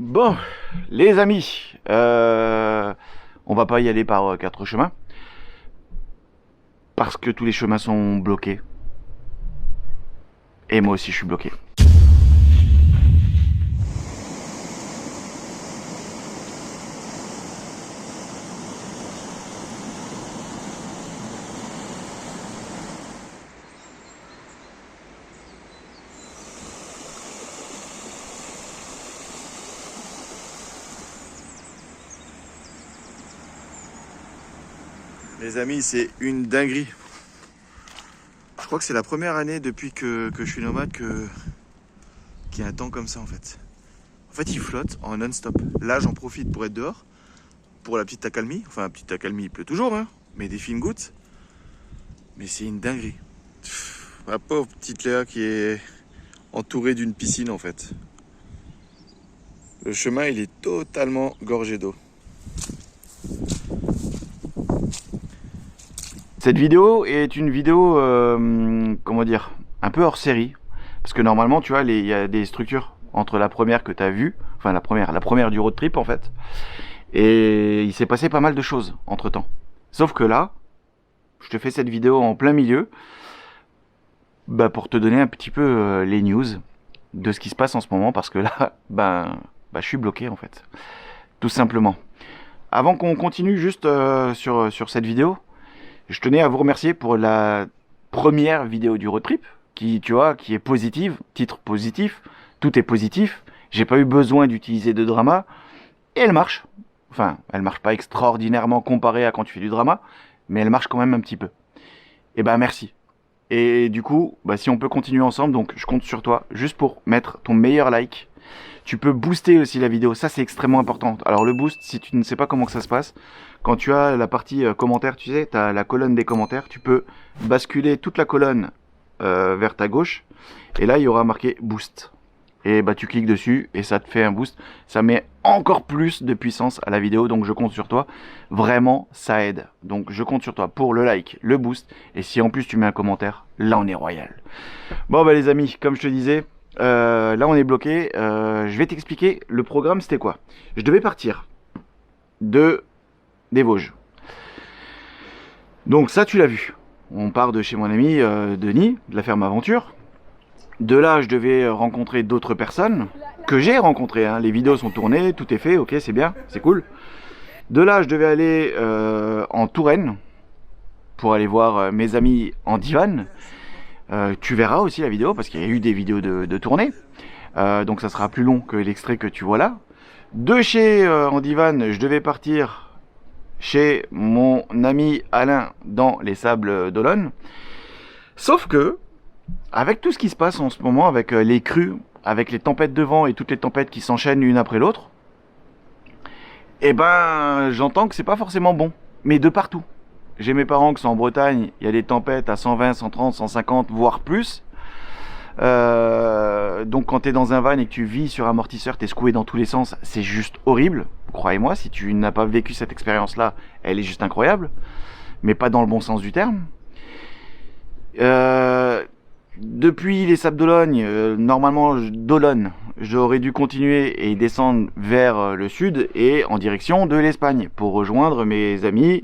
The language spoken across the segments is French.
Bon, les amis, on va pas y aller par quatre chemins parce que tous les chemins sont bloqués. Et moi aussi, je suis bloqué. Les amis, c'est une dinguerie. Je crois que c'est la première année depuis que je suis nomade qu'il y a un temps comme ça en fait. En fait, il flotte en non-stop. Là, j'en profite pour être dehors, pour la petite accalmie. Enfin, la petite accalmie, il pleut toujours, hein, mais des fines gouttes. Mais c'est une dinguerie. Ma pauvre petite Léa qui est entourée d'une piscine en fait. Le chemin, il est totalement gorgé d'eau. Cette vidéo est une vidéo, comment dire, un peu hors série. Parce que normalement, tu vois, il y a des structures entre la première que tu as vue, enfin la première du road trip en fait, et il s'est passé pas mal de choses entre temps. Sauf que là, je te fais cette vidéo en plein milieu, bah, pour te donner un petit peu les news de ce qui se passe en ce moment, parce que là, je suis bloqué en fait, tout simplement. Avant qu'on continue juste sur cette vidéo, je tenais à vous remercier pour la première vidéo du road trip, qui, tu vois, qui est positive, titre positif, tout est positif. J'ai pas eu besoin d'utiliser de drama, et elle marche. Enfin, elle marche pas extraordinairement comparée à quand tu fais du drama, mais elle marche quand même un petit peu. Et bah merci. Et du coup, bah, si on peut continuer ensemble, donc je compte sur toi, juste pour mettre ton meilleur like. Tu peux booster aussi la vidéo, ça c'est extrêmement important. Alors le boost, si tu ne sais pas comment que ça se passe, quand tu as la partie commentaires, tu sais, tu as la colonne des commentaires, tu peux basculer toute la colonne vers ta gauche, et là il y aura marqué boost. Et bah tu cliques dessus et ça te fait un boost. Ça met encore plus de puissance à la vidéo, donc je compte sur toi. Vraiment, ça aide. Donc je compte sur toi pour le like, le boost, et si en plus tu mets un commentaire, là on est royal. Bon bah les amis, comme je te disais, là on est bloqué. Je vais t'expliquer le programme, c'était quoi. Je devais partir des Vosges. Donc ça tu l'as vu. On part de chez mon ami Denis, de la ferme Aventure. De là je devais rencontrer d'autres personnes que j'ai rencontrées, hein. Les vidéos sont tournées, tout est fait, ok, c'est bien, c'est cool. De là je devais aller en Touraine pour aller voir mes amis en divan. Tu verras aussi la vidéo parce qu'il y a eu des vidéos de tournée. Donc ça sera plus long que l'extrait que tu vois là. De chez Andivan, je devais partir chez mon ami Alain dans les Sables d'Olonne. Sauf que, avec tout ce qui se passe en ce moment, avec les crues, avec les tempêtes de vent et toutes les tempêtes qui s'enchaînent l'une après l'autre, eh ben, j'entends que c'est pas forcément bon, mais de partout. J'ai mes parents qui sont en Bretagne, il y a des tempêtes à 120, 130, 150, voire plus. Donc quand tu es dans un van et que tu vis sur amortisseur, tu es secoué dans tous les sens, c'est juste horrible. Croyez-moi, si tu n'as pas vécu cette expérience-là, elle est juste incroyable, mais pas dans le bon sens du terme. Depuis les Sables d'Olonne, normalement d'Olonne, j'aurais dû continuer et descendre vers le sud et en direction de l'Espagne pour rejoindre mes amis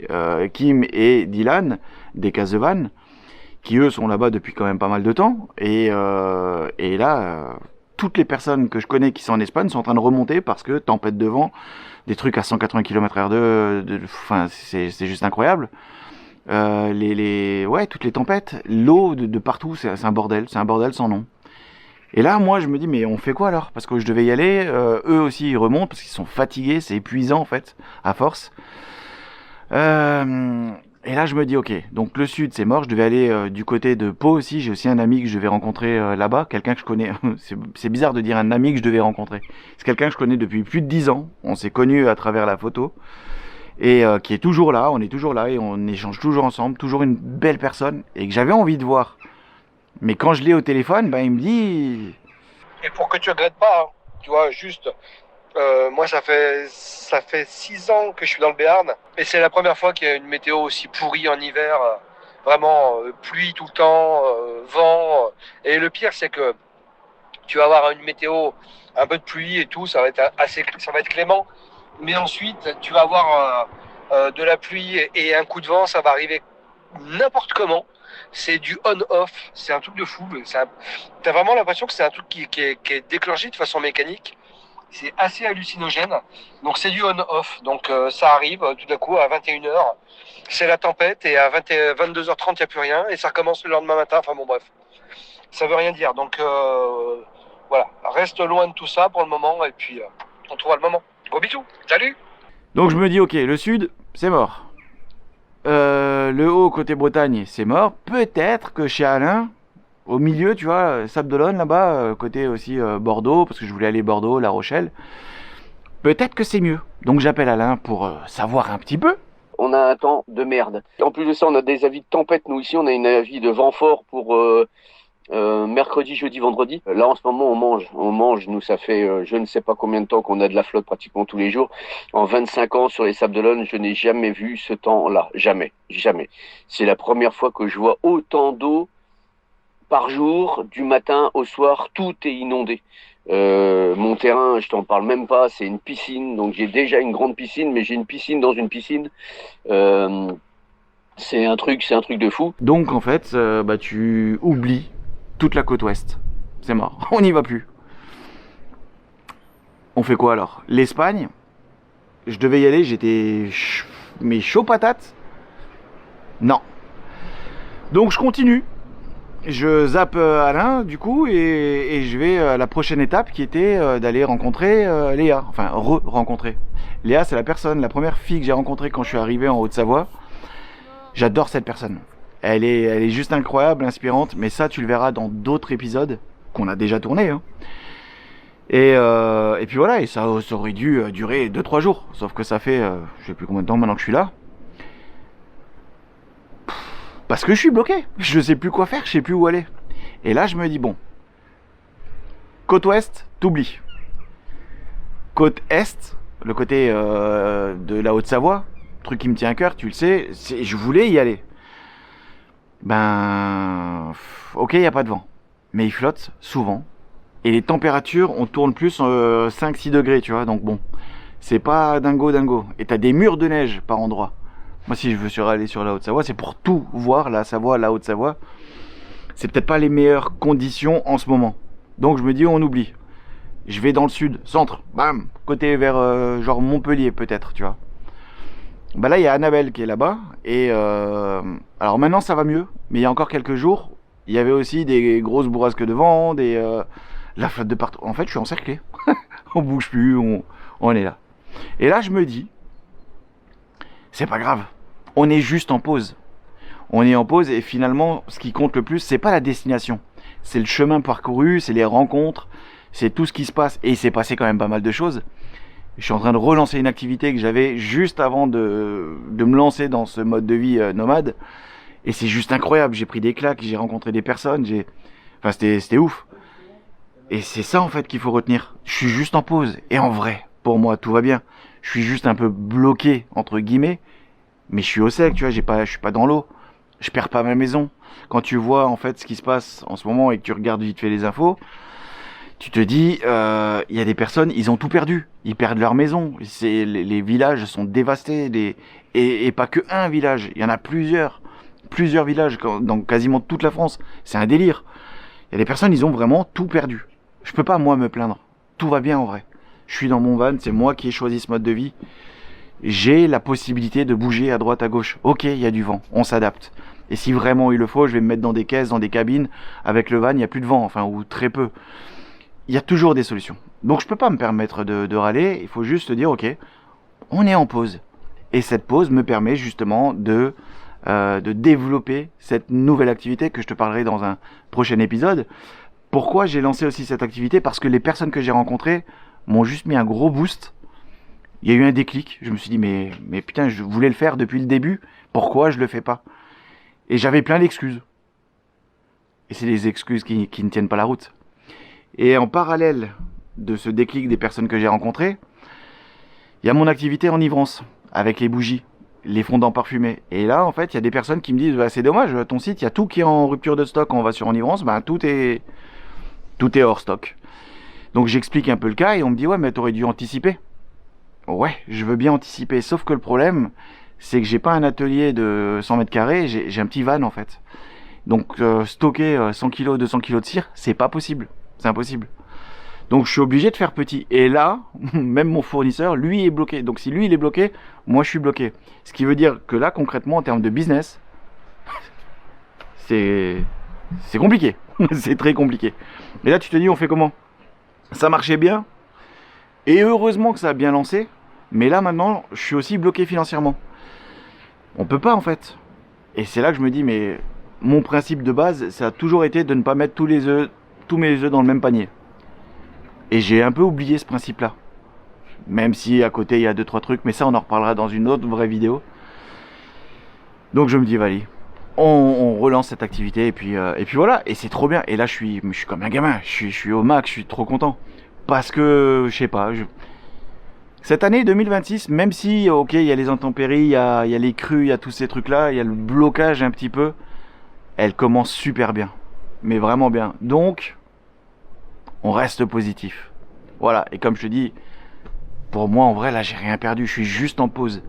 Kim et Dylan des Casevan, qui eux sont là-bas depuis quand même pas mal de temps. Et là, toutes les personnes que je connais qui sont en Espagne sont en train de remonter parce que tempête de vent, des trucs à 180 km/h enfin, c'est juste incroyable. Ouais, toutes les tempêtes, l'eau de partout, c'est un bordel sans nom. Et là, moi, je me dis, mais on fait quoi alors? Parce que je devais y aller, eux aussi, ils remontent parce qu'ils sont fatigués, c'est épuisant en fait, à force. Et là, je me dis, ok, donc le sud, c'est mort. Je devais aller du côté de Pau aussi. J'ai aussi un ami que je devais rencontrer là-bas, quelqu'un que je connais. C'est bizarre de dire un ami que je devais rencontrer. C'est quelqu'un que je connais depuis plus de 10 ans. On s'est connus à travers la photo. Et qui est toujours là, on est toujours là et on échange toujours ensemble. Toujours une belle personne et que j'avais envie de voir. Mais quand je l'ai au téléphone, il me dit... Et pour que tu regrettes pas, hein, tu vois, juste... moi, ça fait 6 ans que je suis dans le Béarn et c'est la première fois qu'il y a une météo aussi pourrie en hiver. Vraiment, pluie tout le temps, vent. Et le pire, c'est que tu vas avoir une météo un peu de pluie et tout, ça va être clément. Mais ensuite, tu vas avoir de la pluie et un coup de vent, ça va arriver n'importe comment. C'est du on-off, c'est un truc de fou. T'as vraiment l'impression que c'est un truc qui est déclenché de façon mécanique. C'est assez hallucinogène. Donc c'est du on-off. Donc ça arrive tout d'un coup à 21h, c'est la tempête et à 22h30 il n'y a plus rien et ça recommence le lendemain matin. Enfin bon bref, ça veut rien dire. Donc voilà, reste loin de tout ça pour le moment et puis on trouvera le moment. Gros bisous, salut. Donc je me dis, ok, le sud, c'est mort. Le haut côté Bretagne, c'est mort. Peut-être que chez Alain, au milieu, tu vois, Sable d'Olonne là-bas, côté aussi Bordeaux, parce que je voulais aller Bordeaux, La Rochelle. Peut-être que c'est mieux. Donc j'appelle Alain pour savoir un petit peu. On a un temps de merde. En plus de ça, on a des avis de tempête. Nous ici, on a une avis de vent fort pour mercredi, jeudi, vendredi. Là, en ce moment, on mange. Nous, ça fait je ne sais pas combien de temps qu'on a de la flotte pratiquement tous les jours. En 25 ans sur les Sables d'Olonne, je n'ai jamais vu ce temps-là. Jamais. C'est la première fois que je vois autant d'eau par jour, du matin au soir. Tout est inondé. Mon terrain, je t'en parle même pas, c'est une piscine. Donc j'ai déjà une grande piscine, mais j'ai une piscine dans une piscine. C'est un truc de fou. Donc en fait, tu oublies toute la côte ouest. C'est mort, on n'y va plus. On fait quoi alors? L'Espagne, je devais y aller, j'étais mais chaud patate. Non. Donc je continue. Je zappe Alain du coup et je vais à la prochaine étape qui était d'aller rencontrer Léa. Enfin, re-rencontrer. Léa, c'est la première fille que j'ai rencontrée quand je suis arrivé en Haute-Savoie. J'adore cette personne. Elle est juste incroyable, inspirante, mais ça tu le verras dans d'autres épisodes qu'on a déjà tournés. Hein. Et puis voilà, et ça aurait dû durer 2-3 jours. Sauf que ça fait, je sais plus combien de temps maintenant que je suis là. Parce que je suis bloqué. Je sais plus quoi faire, je sais plus où aller. Et là je me dis bon, côte ouest, t'oublies. Côte est, le côté de la Haute-Savoie, truc qui me tient à cœur, tu le sais, je voulais y aller. Ok, il n'y a pas de vent, mais il flotte souvent. Et les températures, on tourne plus 5-6 degrés, tu vois, donc bon, c'est pas dingo. Et t'as des murs de neige par endroits. Moi, si je veux aller sur la Haute-Savoie, c'est pour tout voir, la Savoie, la Haute-Savoie. C'est peut-être pas les meilleures conditions en ce moment. Donc je me dis, on oublie. Je vais dans le sud, centre, bam, côté vers genre Montpellier peut-être, tu vois. Là il y a Annabelle qui est là-bas et alors maintenant ça va mieux, mais il y a encore quelques jours il y avait aussi des grosses bourrasques de vent, la flotte de partout. En fait je suis encerclé, on bouge plus, on est là. Et là je me dis, c'est pas grave, on est juste en pause. On est en pause et finalement ce qui compte le plus c'est pas la destination, c'est le chemin parcouru, c'est les rencontres, c'est tout ce qui se passe et il s'est passé quand même pas mal de choses. Je suis en train de relancer une activité que j'avais juste avant de me lancer dans ce mode de vie nomade. Et c'est juste incroyable. J'ai pris des claques, j'ai rencontré des personnes. Enfin, c'était ouf. Et c'est ça en fait qu'il faut retenir. Je suis juste en pause. Et en vrai, pour moi, tout va bien. Je suis juste un peu bloqué, entre guillemets. Mais je suis au sec, tu vois. Je suis pas dans l'eau. Je perds pas ma maison. Quand tu vois en fait ce qui se passe en ce moment et que tu regardes vite fait les infos, tu te dis, il y a des personnes, ils ont tout perdu. Ils perdent leur maison. Les villages sont dévastés. Et pas que un village. Il y en a plusieurs villages dans quasiment toute la France. C'est un délire. Il y a des personnes, ils ont vraiment tout perdu. Je peux pas, moi, me plaindre. Tout va bien, en vrai. Je suis dans mon van. C'est moi qui ai choisi ce mode de vie. J'ai la possibilité de bouger à droite, à gauche. Ok, il y a du vent. On s'adapte. Et si vraiment il le faut, je vais me mettre dans des caisses, dans des cabines. Avec le van, il n'y a plus de vent. Enfin, ou très peu. Il y a toujours des solutions. Donc je peux pas me permettre de râler, il faut juste dire ok, on est en pause. Et cette pause me permet justement de développer cette nouvelle activité que je te parlerai dans un prochain épisode. Pourquoi j'ai lancé aussi cette activité? Parce que les personnes que j'ai rencontrées m'ont juste mis un gros boost. Il y a eu un déclic, je me suis dit mais putain, je voulais le faire depuis le début, pourquoi je le fais pas? Et j'avais plein d'excuses. Et c'est des excuses qui ne tiennent pas la route. Et en parallèle de ce déclic des personnes que j'ai rencontrées, il y a mon activité enivrance, avec les bougies, les fondants parfumés. Et là, en fait, il y a des personnes qui me disent c'est dommage, ton site, il y a tout qui est en rupture de stock. Quand on va sur enivrance, tout est hors stock. Donc j'explique un peu le cas et on me dit ouais mais t'aurais dû anticiper. Ouais, je veux bien anticiper, sauf que le problème c'est que j'ai pas un atelier de 100 mètres carrés, j'ai un petit van en fait. Donc stocker 100 kg, 200 kg de cire, c'est pas possible, c'est impossible. Donc je suis obligé de faire petit. Et là, même mon fournisseur, lui est bloqué. Donc si lui il est bloqué, moi je suis bloqué. Ce qui veut dire que là concrètement en termes de business, c'est compliqué. C'est très compliqué. Et là tu te dis on fait comment? Ça marchait bien. Et heureusement que ça a bien lancé. Mais là maintenant je suis aussi bloqué financièrement. On peut pas en fait. Et c'est là que je me dis mais mon principe de base ça a toujours été de ne pas mettre tous mes œufs dans le même panier. Et j'ai un peu oublié ce principe-là. Même si à côté il y a 2-3 trucs, mais ça on en reparlera dans une autre vraie vidéo. Donc je me dis, allez, on relance cette activité et puis voilà. Et c'est trop bien. Et là je suis comme un gamin, je suis au max, je suis trop content. Parce que, je sais pas, cette année 2026, même si, ok, il y a les intempéries, il y a les crues, il y a tous ces trucs-là, il y a le blocage un petit peu, elle commence super bien. Mais vraiment bien. Donc, on reste positif. Voilà, et comme je te dis, pour moi en vrai là j'ai rien perdu, je suis juste en pause.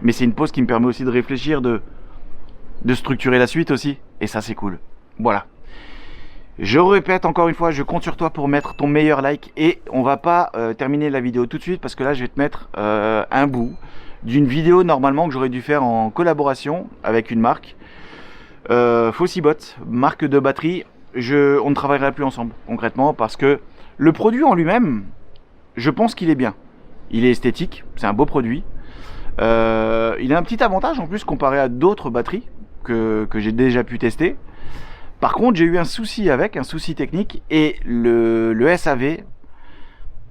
Mais c'est une pause qui me permet aussi de réfléchir, de structurer la suite aussi, et ça c'est cool. Voilà. Je répète encore une fois, je compte sur toi pour mettre ton meilleur like, et on va pas terminer la vidéo tout de suite parce que là je vais te mettre un bout d'une vidéo normalement que j'aurais dû faire en collaboration avec une marque. Fossibot, marque de batterie. On ne travaillera plus ensemble concrètement parce que le produit en lui-même, je pense qu'il est bien. Il est esthétique, c'est un beau produit. Il a un petit avantage en plus comparé à d'autres batteries que j'ai déjà pu tester. Par contre, j'ai eu un souci technique, et le SAV,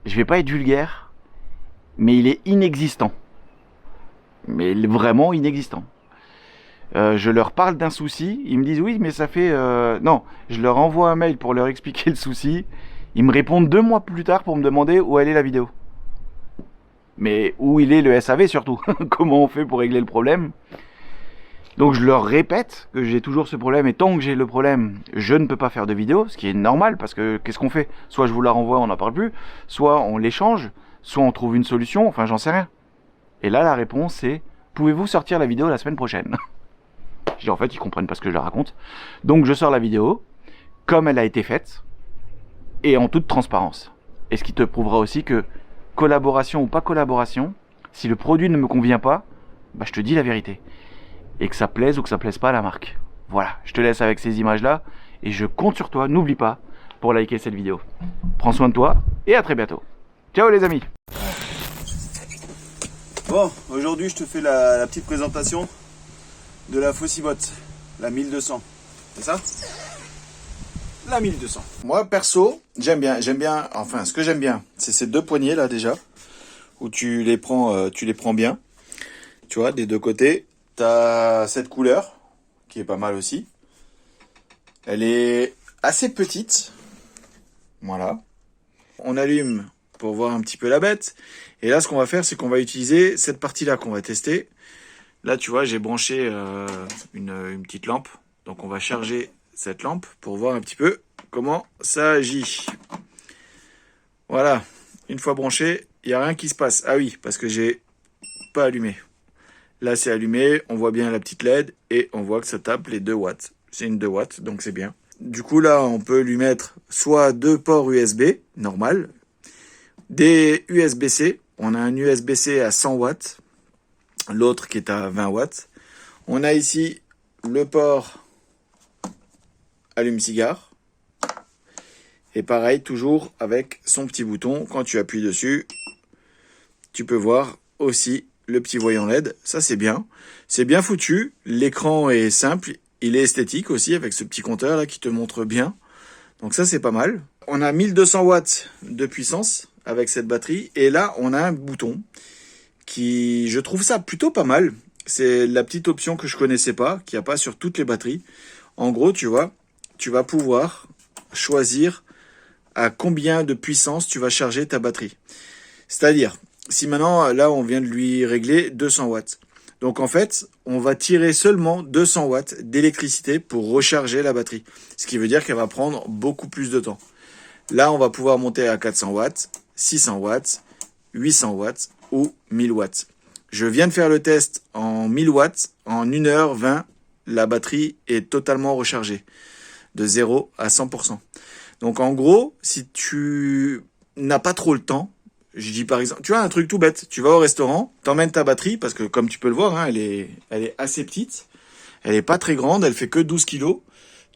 je vais pas être vulgaire, mais il est inexistant. Mais vraiment inexistant. Je leur parle d'un souci, ils me disent oui mais ça fait... Non, je leur envoie un mail pour leur expliquer le souci, ils me répondent 2 mois plus tard pour me demander où elle est la vidéo. Mais où il est le SAV surtout, comment on fait pour régler le problème. Donc je leur répète que j'ai toujours ce problème, et tant que j'ai le problème, je ne peux pas faire de vidéo, ce qui est normal parce que qu'est-ce qu'on fait? Soit je vous la renvoie, on n'en parle plus, soit on l'échange, soit on trouve une solution, enfin j'en sais rien. Et là la réponse c'est, pouvez-vous sortir la vidéo la semaine prochaine? En fait ils comprennent pas ce que je leur raconte. Donc je sors la vidéo comme elle a été faite et en toute transparence. Et ce qui te prouvera aussi que collaboration ou pas collaboration, si le produit ne me convient pas, bah je te dis la vérité. Et que ça plaise ou que ça plaise pas à la marque. Voilà, je te laisse avec ces images là et je compte sur toi, n'oublie pas, pour liker cette vidéo. Prends soin de toi et à très bientôt. Ciao les amis. Bon, aujourd'hui je te fais la petite présentation de la Fossibot, la 1200, c'est ça? La 1200. Moi perso, j'aime bien, enfin ce que j'aime bien, c'est ces 2 poignées là déjà, où tu les prends bien, tu vois, des 2 côtés. T'as cette couleur, qui est pas mal aussi. Elle est assez petite, voilà. On allume pour voir un petit peu la bête, et là ce qu'on va faire, c'est qu'on va utiliser cette partie là qu'on va tester. Là, tu vois, j'ai branché une petite lampe. Donc, on va charger cette lampe pour voir un petit peu comment ça agit. Voilà. Une fois branché, il n'y a rien qui se passe. Ah oui, parce que j'ai pas allumé. Là, c'est allumé. On voit bien la petite LED et on voit que ça tape les 2 watts. C'est une 2 watts, donc c'est bien. Du coup, là, on peut lui mettre soit 2 ports USB, normal. Des USB-C. On a un USB-C à 100 watts. L'autre qui est à 20 watts. On a ici le port allume-cigare. Et pareil, toujours avec son petit bouton. Quand tu appuies dessus, tu peux voir aussi le petit voyant LED. Ça, c'est bien. C'est bien foutu. L'écran est simple. Il est esthétique aussi avec ce petit compteur là qui te montre bien. Donc ça, c'est pas mal. On a 1200 watts de puissance avec cette batterie. Et là, on a un bouton qui, je trouve ça plutôt pas mal. C'est la petite option que je connaissais pas, qu'il n'y a pas sur toutes les batteries. En gros, tu vois, tu vas pouvoir choisir à combien de puissance tu vas charger ta batterie. C'est-à-dire, si maintenant, là, on vient de lui régler 200 watts. Donc, en fait, on va tirer seulement 200 watts d'électricité pour recharger la batterie. Ce qui veut dire qu'elle va prendre beaucoup plus de temps. Là, on va pouvoir monter à 400 watts, 600 watts, 800 watts ou 1000 watts. Je viens de faire le test en 1000 watts. En 1h20, la batterie est totalement rechargée. De 0 à 100%. Donc en gros, si tu n'as pas trop le temps, je dis par exemple, tu vois un truc tout bête, tu vas au restaurant, t'emmènes ta batterie, parce que comme tu peux le voir, hein, elle est assez petite, elle est pas très grande, elle fait que 12 kilos,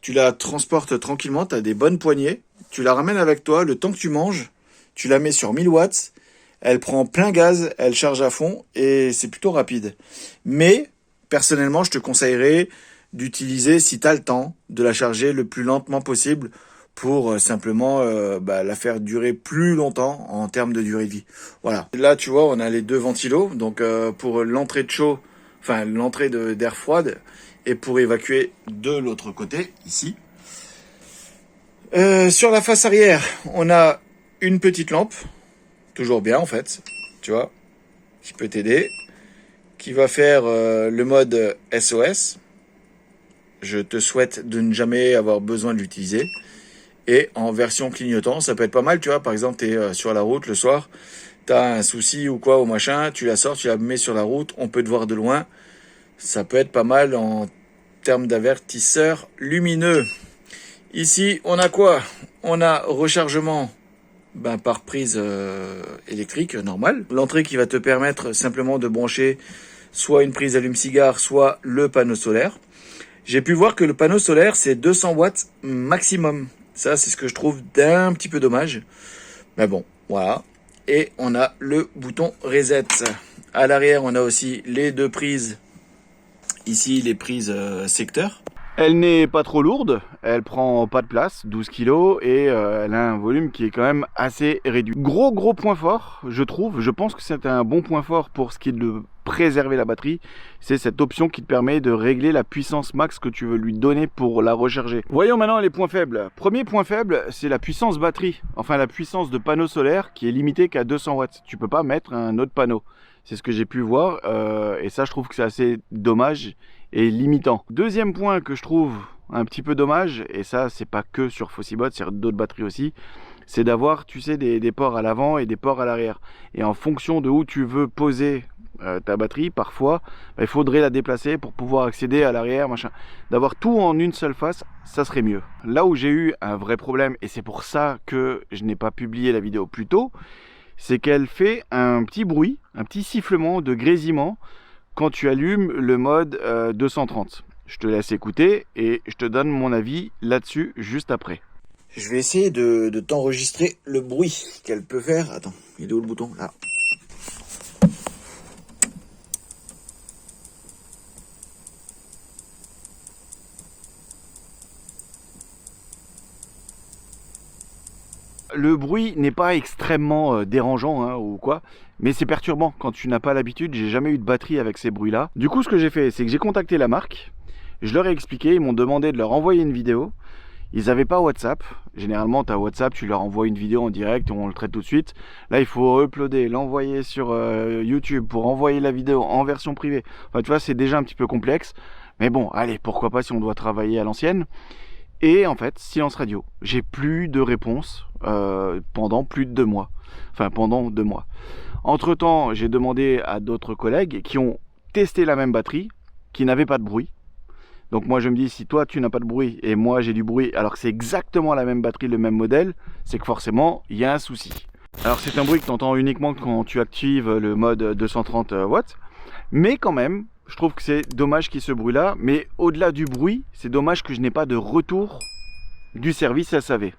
tu la transportes tranquillement, tu as des bonnes poignées, tu la ramènes avec toi, le temps que tu manges, tu la mets sur 1000 watts, elle prend plein gaz, elle charge à fond, et c'est plutôt rapide. Mais, personnellement, je te conseillerais d'utiliser, si tu as le temps, de la charger le plus lentement possible, pour simplement la faire durer plus longtemps en termes de durée de vie. Voilà. Là, tu vois, on a les deux ventilos. Donc, pour l'entrée de chaud, enfin l'entrée d'air froide, et pour évacuer de l'autre côté, ici. Sur la face arrière, on a une petite lampe, toujours bien en fait, tu vois, qui peut t'aider, qui va faire le mode SOS. Je te souhaite de ne jamais avoir besoin de l'utiliser. Et en version clignotant, ça peut être pas mal, tu vois. Par exemple, tu es sur la route le soir, tu as un souci ou quoi, ou machin, tu la sors, tu la mets sur la route, on peut te voir de loin. Ça peut être pas mal en termes d'avertisseur lumineux. Ici, on a quoi? On a rechargement par prise électrique normale. L'entrée qui va te permettre simplement de brancher soit une prise allume-cigare, soit le panneau solaire. J'ai pu voir que le panneau solaire, c'est 200 watts maximum. Ça, c'est ce que je trouve d'un petit peu dommage. Mais bon, voilà. Et on a le bouton reset. À l'arrière, on a aussi les deux prises. Ici, les prises secteur. Elle n'est pas trop lourde, elle prend pas de place, 12 kg, et elle a un volume qui est quand même assez réduit. Gros point fort, je trouve, je pense que c'est un bon point fort pour ce qui est de préserver la batterie, c'est cette option qui te permet de régler la puissance max que tu veux lui donner pour la recharger. Voyons maintenant les points faibles. Premier point faible, c'est la puissance batterie, enfin la puissance de panneau solaire qui est limitée qu'à 200 watts. Tu peux pas mettre un autre panneau. C'est ce que j'ai pu voir, et ça je trouve que c'est assez dommage et limitant. Deuxième point que je trouve un petit peu dommage, et ça c'est pas que sur Fossibot, c'est sur d'autres batteries aussi, c'est d'avoir, tu sais, des ports à l'avant et des ports à l'arrière. Et en fonction de où tu veux poser ta batterie, parfois il faudrait la déplacer pour pouvoir accéder à l'arrière, machin. D'avoir tout en une seule face, ça serait mieux. Là où j'ai eu un vrai problème, et c'est pour ça que je n'ai pas publié la vidéo plus tôt, c'est qu'elle fait un petit bruit, un petit sifflement de grésillement quand tu allumes le mode 230. Je te laisse écouter et je te donne mon avis là-dessus juste après. Je vais essayer de t'enregistrer le bruit qu'elle peut faire. Attends, il est où le bouton? Là. Le bruit n'est pas extrêmement dérangeant hein, ou quoi, mais c'est perturbant quand tu n'as pas l'habitude. J'ai jamais eu de batterie avec ces bruits là. Du coup ce que j'ai fait, c'est que j'ai contacté la marque, je leur ai expliqué, ils m'ont demandé de leur envoyer une vidéo. Ils n'avaient pas WhatsApp. Généralement tu as WhatsApp, tu leur envoies une vidéo en direct et on le traite tout de suite. Là il faut uploader, l'envoyer sur YouTube pour envoyer la vidéo en version privée. Enfin tu vois, c'est déjà un petit peu complexe, mais bon allez, pourquoi pas si on doit travailler à l'ancienne. Et en fait, silence radio. J'ai plus de réponse pendant plus de 2 mois. Enfin, pendant 2 mois. Entre temps, j'ai demandé à d'autres collègues qui ont testé la même batterie, qui n'avaient pas de bruit. Donc moi je me dis, si toi tu n'as pas de bruit et moi j'ai du bruit, alors que c'est exactement la même batterie, le même modèle, c'est que forcément il y a un souci. Alors c'est un bruit que tu entends uniquement quand tu actives le mode 230 watts. Mais quand même, je trouve que c'est dommage qu'il y ait ce bruit là. Mais au-delà du bruit, c'est dommage que je n'ai pas de retour du service SAV.